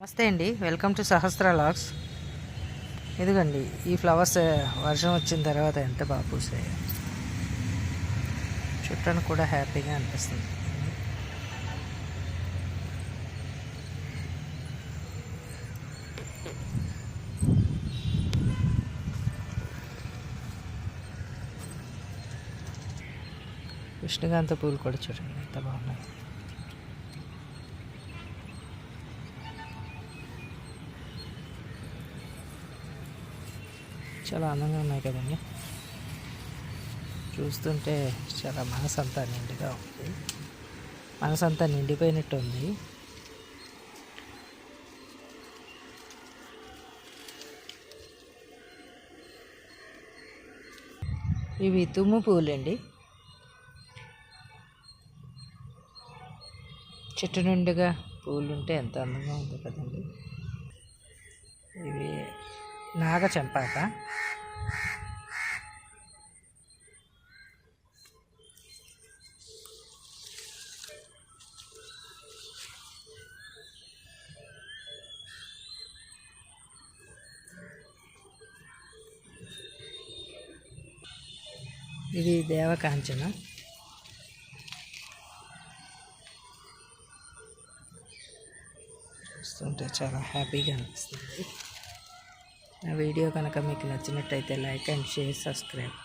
నమస్తే అండి, welcome to Sahasra logs. ఇదిగోండి ఈ ఫ్లవర్స్ వర్షం వచ్చిన తర్వాత ఎంత బాగా పూసాయి. చుట్టానికి కూడా హ్యాపీగా అనిపిస్తుంది. కృష్ణకాంత పూలు కూడా చూడండి ఎంత బాగున్నాయి. చాలా అందంగా ఉన్నాయి కదండి. చూస్తుంటే చాలా మనసంతా నిండుగా ఉంది. మనసంతా నిండిపోయినట్టు ఉంది. ఇవి తుమ్ము పువ్వులండి. చెట్టు నిండుగా పువ్వులు ఉంటే ఎంత అందంగా ఉంది కదండి. ఇవి నాగ చంపాక. ఇది దేవకాంచన. చూస్తుంటే చాలా హ్యాపీగా అనిపిస్తుంది. నా వీడియో కనుక మీకు నచ్చినట్టయితే లైక్ అండ్ షేర్, సబ్స్క్రైబ్.